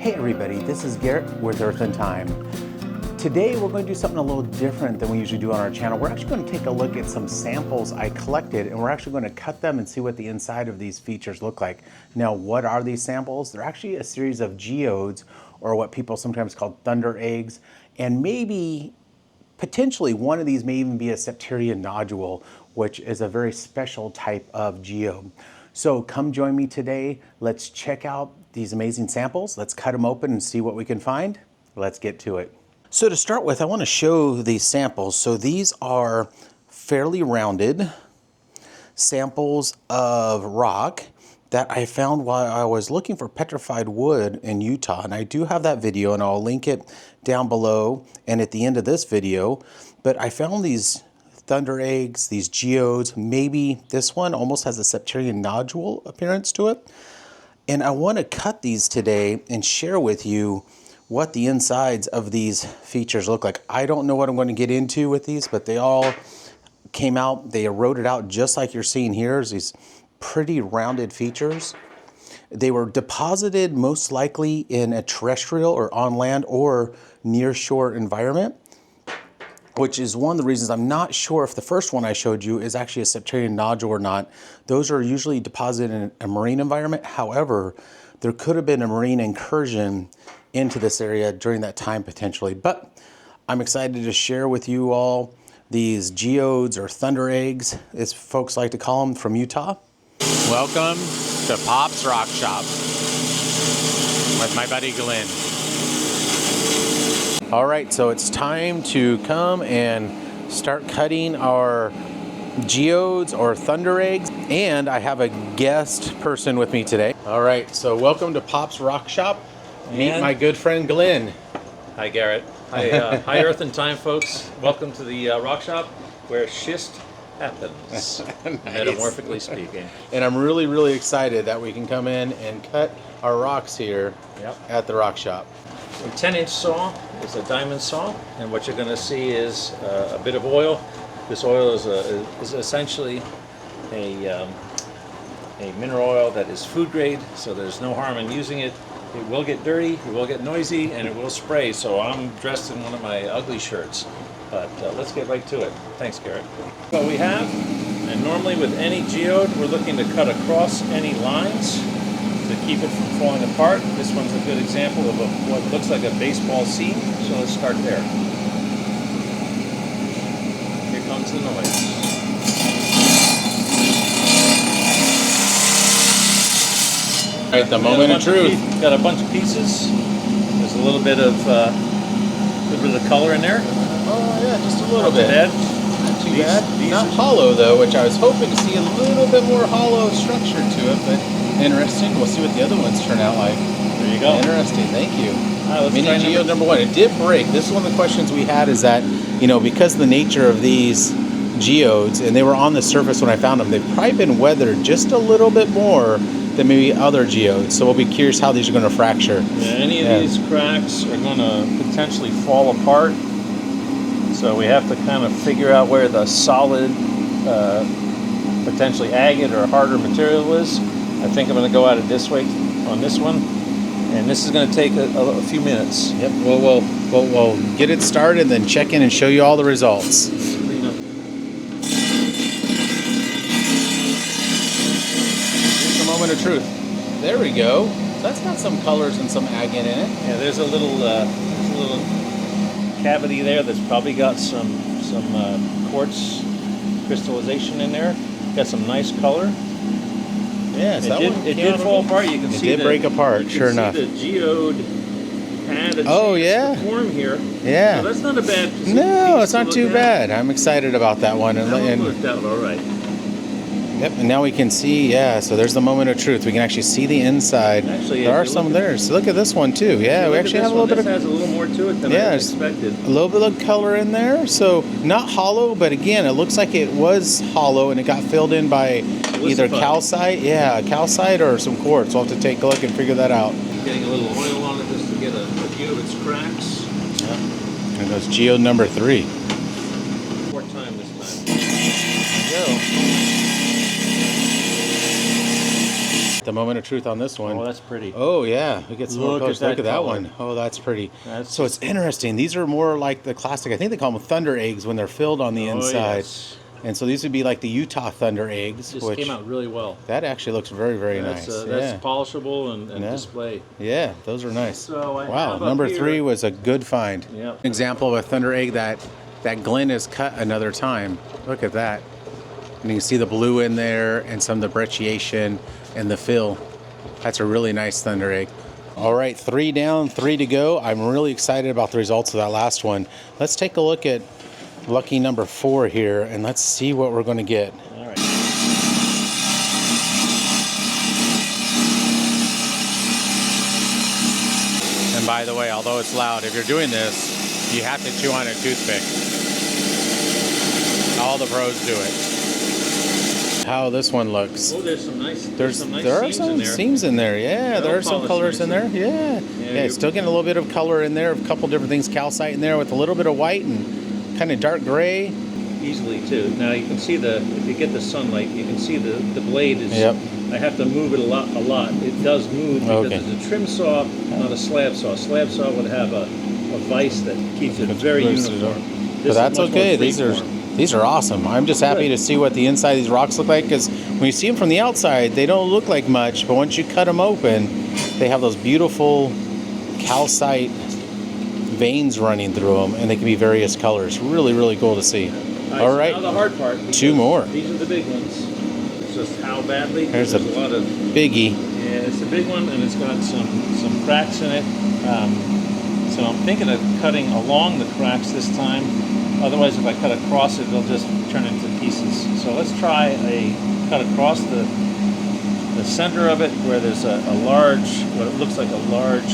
Hey everybody, this is Garrett with Earth and Time. Today we're going to do something a little different than we usually do on our channel. We're actually going to take a look at some samples I collected, and we're actually going to cut them and see what the inside of these features look like. Now, what are these samples? They're actually a series of geodes, or what people sometimes call thunder eggs, and maybe potentially one of these may even be a septarian nodule, which is a very special type of geode. So come join me today. Let's check out these amazing samples. Let's cut them open and see what we can find. Let's get to it. So to start with, I want to show these samples. So these are fairly rounded samples of rock that I found while I was looking for petrified wood in Utah. And I do have that video, and I'll link it down below and at the end of this video. But I found these thunder eggs, these geodes. Maybe this one almost has a septarian nodule appearance to it. And I want to cut these today and share with you what the insides of these features look like. I don't know what I'm going to get into with these, but they all came out, they eroded out just like you're seeing here. There's these pretty rounded features. They were deposited most likely in a terrestrial or on land or near shore environment, which is one of the reasons I'm not sure if the first one I showed you is actually a septarian nodule or not. Those are usually deposited in a marine environment. However, there could have been a marine incursion into this area during that time potentially. But I'm excited to share with you all these geodes, or thunder eggs, as folks like to call them, from Utah. Welcome to Pop's Rock Shop with my buddy Glenn. All right, so it's time to come and start cutting our geodes or thunder eggs, and I have a guest person with me today. All right, so welcome to Pop's Rock Shop. Meet my good friend Glenn. Hi Garrett. Hi Earth and Time folks. Welcome to the rock shop where schist happens, Nice. Metamorphically speaking. And I'm really excited that we can come in and cut our rocks here at the rock shop. A 10-inch saw is a diamond saw, and what you're going to see is a bit of oil. This oil is essentially a mineral oil that is food grade, so there's no harm in using it. It will get dirty, it will get noisy, and it will spray, so I'm dressed in one of my ugly shirts. But let's get right to it. Thanks, Garrett. What we have, and normally with any geode, we're looking to cut across any lines to keep it from falling apart. This one's a good example of what looks like a baseball seam, so let's start there. Here comes the noise. All right, the moment of truth. Got a bunch of pieces. There's a little bit of color in there. Oh yeah, just a little bit. Not Not too bad. Not hollow though, which I was hoping to see a little bit more hollow structure to it, but interesting. We'll see what the other ones turn out like. There you go. Interesting, thank you. Mini geode number one. It did break. This is one of the questions we had, is that, you know, because of the nature of these geodes, and they were on the surface when I found them, they've probably been weathered just a little bit more than maybe other geodes. So we'll be curious how these are going to fracture. Yeah, any of these cracks are going to potentially fall apart. So we have to kind of figure out where the solid, potentially agate or harder material is. I think I'm going to go at it this way on this one. And this is going to take a few minutes. Yep, we'll get it started, then check in and show you all the results. Moment of truth. There we go. So that's got some colors and some agate in it. Yeah, there's a little cavity there that's probably got some quartz crystallization in there. Got some nice color. Yes, it did fall apart. You can see it did break apart. Sure enough. The geode had a chance to form here. Yeah. So that's not a bad piece. No, it's not too bad. I'm excited about that one. That one worked out all right. Yep, and now we can see, so there's the moment of truth. We can actually see the inside. Actually, there are some there. So look at this one too. Yeah, we actually have a little bit of... This has a little more to it than I expected. A little bit of color in there. So not hollow, but again, it looks like it was hollow and it got filled in by either calcite, calcite or some quartz. We'll have to take a look and figure that out. Getting a little oil on it just to get a view of its cracks. Yeah. And that's geode number 3. More time this time. There you go. the moment of truth on this one. Oh, that's pretty. Oh yeah, we get some more colors. Look at that color. one. Oh, that's pretty. That's So it's interesting. These are more like the classic. I think they call them thunder eggs when they're filled on the inside. Yes. And so these would be like the Utah thunder eggs. This which came out really well. that actually looks very, very nice. That's polishable and display. Yeah, those are nice. So I wow, have up number here- 3 was a good find. Yep. Example of a thunder egg that Glenn has cut another time. Look at that. And you can see the blue in there and some of the brecciation and the fill. That's a really nice thunder egg. All right, 3 down, 3 to go. I'm really excited about the results of that last one. Let's take a look at lucky number 4 here, and let's see what we're going to get. All right. And by the way, although it's loud, if you're doing this, you have to chew on a toothpick. All the pros do it. How this one looks. Oh, there's some nice. There are seams some in there. seams in there. Yeah, there are some polished colors in there. nicely. Yeah. Yeah, you- still getting a little bit of color in there. A couple different things. Calcite in there with a little bit of white and kind of dark gray. Easily too. Now you can see if you get the sunlight, you can see the blade is. Yep. I have to move it a lot. It does move because Okay. it's a trim saw, not a slab saw. Slab saw would have a vise that keeps it very uniform. This But is that's much more okay. freeform. These are awesome. I'm just happy Good. to see what the inside of these rocks look like, because when you see them from the outside, they don't look like much, but once you cut them open, they have those beautiful calcite veins running through them, and they can be various colors. Really, really cool to see. All Now right, the hard part. 2 more. These are the big ones. It's just how badly. There's There's a lot of. Biggie. Yeah, it's a big one, and it's got some cracks in it. So I'm thinking of cutting along the cracks this time. Otherwise, if I cut across it, it'll just turn into pieces. So let's try a cut across the center of it, where there's a large, what it looks like a large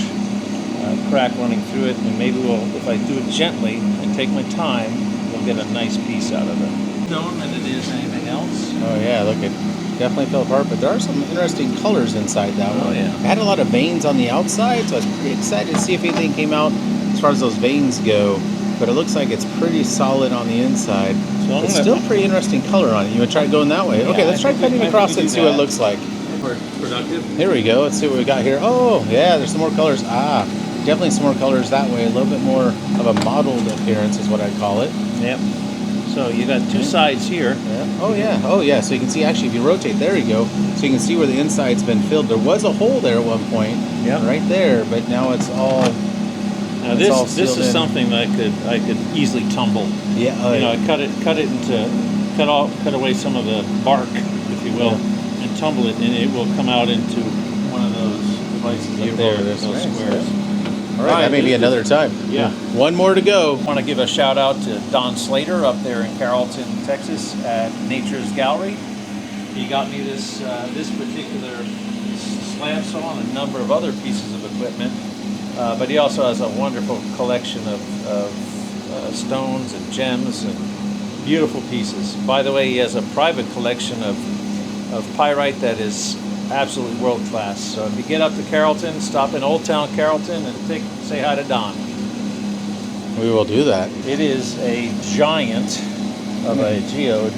crack running through it, and maybe if I do it gently and take my time, we'll get a nice piece out of it. Known than it is anything else. Oh yeah, look, it definitely fell apart, but there are some interesting colors inside that one. yeah. It had a lot of veins on the outside, so I was pretty excited to see if anything came out as far as those veins go. But it looks like it's pretty solid on the inside. So It's still pretty interesting color on it. You want to try going that way? Okay, let's try cutting across it and see what it looks like. Productive. Here we go. Let's see what we got here. Oh, yeah, there's some more colors. Ah, definitely some more colors that way. A little bit more of a mottled appearance is what I'd call it. Yep. So you got 2 sides here. Yeah. Oh, yeah. Oh, yeah. So you can see, actually, if you rotate, there you go. So you can see where the inside's been filled. There was a hole there at one point. Yep. Right there, but now it's all... Now It's all this sealed is in. something that I could easily tumble. Yeah. You know, cut away some of the bark, if you will, and tumble it, and it will come out into one of those devices up there, those squares. All right, that may be another time. Yeah. One more to go. I want to give a shout out to Don Slater up there in Carrollton, Texas, at Nature's Gallery. He got me this particular slab saw and a number of other pieces of equipment. But he also has a wonderful collection of stones and gems and beautiful pieces. By the way, he has a private collection of pyrite that is absolutely world class. So if you get up to Carrollton, stop in Old Town Carrollton and say hi to Don. We will do that. It is a giant of a geode,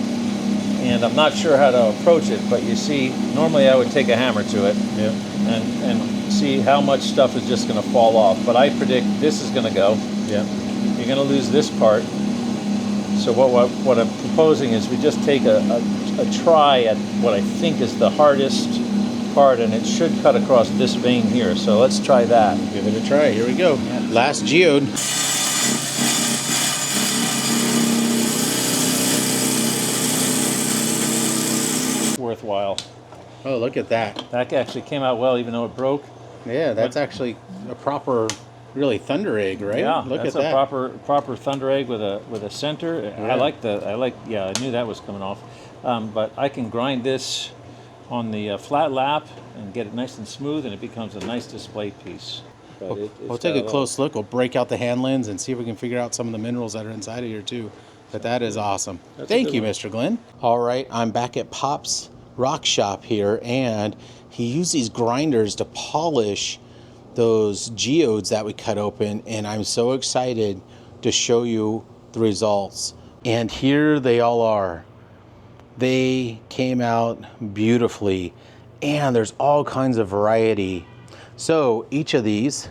and I'm not sure how to approach it, but you see, normally I would take a hammer to it and see how much stuff is just going to fall off. But I predict this is going to go. Yeah. You're going to lose this part. So what I'm proposing is we just take a try at what I think is the hardest part, and it should cut across this vein here. So let's try that. Give it a try. Here we go. Last geode. Worthwhile. Oh, look at that. That actually came out well, even though it broke. Yeah, that's actually a proper, really thunder egg, right? Yeah, look that's at a that. proper thunder egg with a center. Yeah. I knew that was coming off. But I can grind this on the flat lap and get it nice and smooth, and it becomes a nice display piece. But We'll take a close look. We'll break out the hand lens and see if we can figure out some of the minerals that are inside of here too. But that is awesome. Thank you, Mr. Glenn. All right, I'm back at Pop's Rock Shop here, and he used these grinders to polish those geodes that we cut open, and I'm so excited to show you the results. And here they all are. They came out beautifully, and there's all kinds of variety. So each of these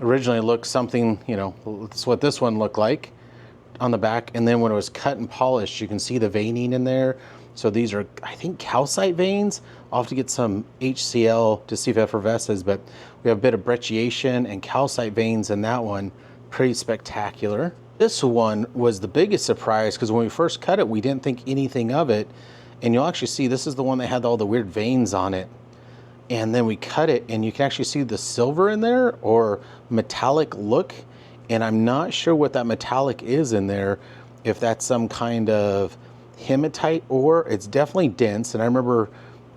originally looked something, you know, that's what this one looked like on the back. And then when it was cut and polished, you can see the veining in there. So these are, I think, calcite veins. I'll have to get some HCl to see if it effervesces, but we have a bit of brecciation and calcite veins in that one. Pretty spectacular. This one was the biggest surprise because when we first cut it, we didn't think anything of it. And you'll actually see this is the one that had all the weird veins on it. And then we cut it and you can actually see the silver in there or metallic look. And I'm not sure what that metallic is in there, if that's some kind of hematite ore. It's definitely dense. And I remember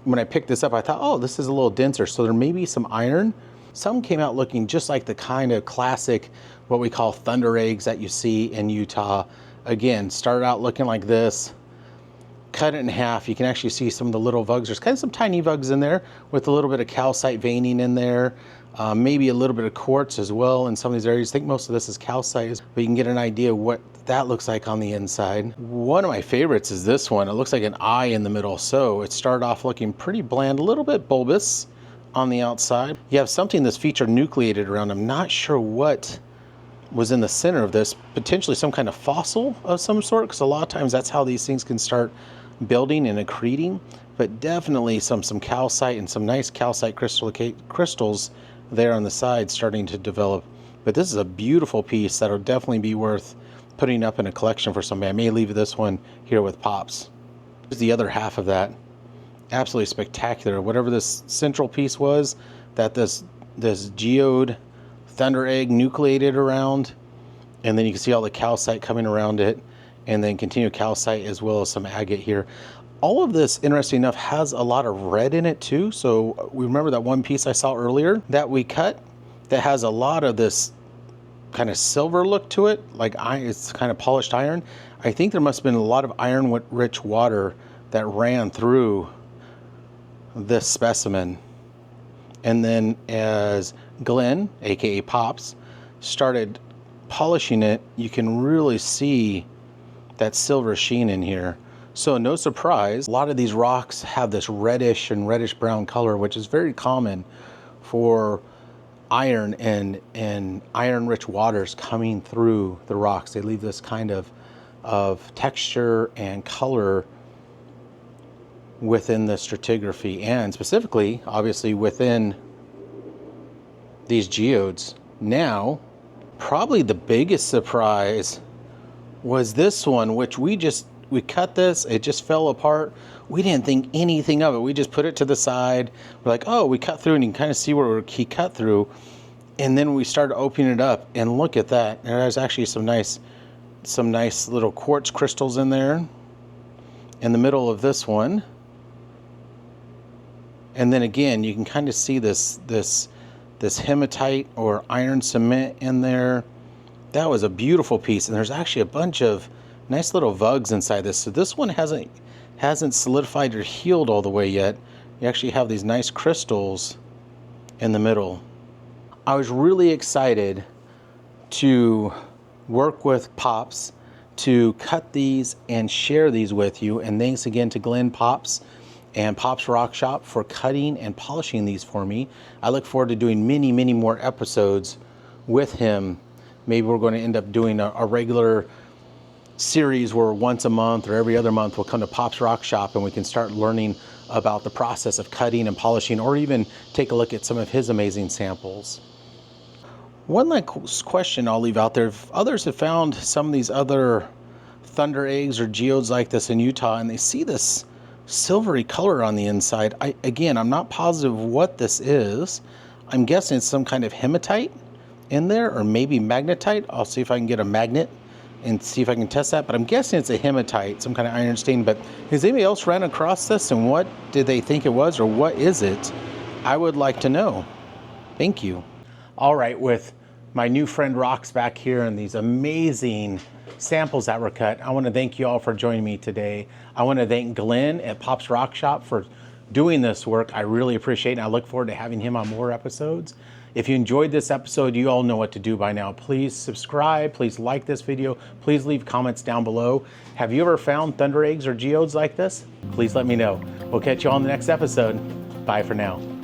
when I picked this up, I thought, oh, this is a little denser. So there may be some iron. Some came out looking just like the kind of classic, what we call thunder eggs that you see in Utah. Again, started out looking like this. Cut it in half, you can actually see some of the little vugs. There's kind of some tiny vugs in there with a little bit of calcite veining in there, maybe a little bit of quartz as well in some of these areas. I think most of this is calcite, but you can get an idea what that looks like on the inside. One of my favorites is this one. It looks like an eye in the middle. So it started off looking pretty bland, a little bit bulbous on the outside. You have something that's feature nucleated around. I'm not sure what was in the center of this, potentially some kind of fossil of some sort, because a lot of times that's how these things can start building and accreting, but definitely some calcite and some nice calcite crystals there on the side starting to develop. But this is a beautiful piece that'll definitely be worth putting up in a collection for somebody. I may leave this one here with Pops. Here's the other half of that. Absolutely spectacular. Whatever this central piece was that this geode thunder egg nucleated around, and then you can see all the calcite coming around it, and then continued calcite as well as some agate here. All of this, interesting enough, has a lot of red in it too. So we remember that one piece I saw earlier that we cut that has a lot of this kind of silver look to it, like it's kind of polished iron. I think there must have been a lot of iron-rich water that ran through this specimen. And then as Glenn, aka Pops, started polishing it, you can really see that silver sheen in here. So no surprise, a lot of these rocks have this reddish and reddish brown color, which is very common for iron and iron-rich waters coming through the rocks. They leave this kind of texture and color within the stratigraphy, and specifically, obviously, within these geodes. Now, probably the biggest surprise was this one, which we cut this, it just fell apart. We didn't think anything of it. We just put it to the side. We're like, oh, we cut through, and you can kind of see where he cut through. And then we started opening it up, and look at that. There's actually some nice little quartz crystals in there in the middle of this one. And then again, you can kind of see this hematite or iron cement in there. That was a beautiful piece, and there's actually a bunch of nice little vugs inside this. So this one hasn't solidified or healed all the way yet. You actually have these nice crystals in the middle. I was really excited to work with Pops to cut these and share these with you. And thanks again to Glenn, Pops, and Pops Rock Shop for cutting and polishing these for me. I look forward to doing many, many more episodes with him. Maybe we're going to end up doing a regular series where once a month or every other month we'll come to Pops Rock Shop and we can start learning about the process of cutting and polishing, or even take a look at some of his amazing samples. One last question I'll leave out there. If others have found some of these other thunder eggs or geodes like this in Utah and they see this silvery color on the inside, I'm not positive what this is. I'm guessing it's some kind of hematite in there, or maybe magnetite. I'll see if I can get a magnet and see if I can test that, but I'm guessing it's a hematite, some kind of iron stain. But has anybody else ran across this, and what did they think it was, or what is it? I would like to know. Thank you. All right, with my new friend Rocks back here and these amazing samples that were cut, I want to thank you all for joining me today. I want to thank Glenn at Pops Rock Shop for doing this work. I really appreciate it, and I look forward to having him on more episodes. If you enjoyed this episode, you all know what to do by now. Please subscribe, please like this video, please leave comments down below. Have you ever found thunder eggs or geodes like this? Please let me know. We'll catch you on the next episode. Bye for now.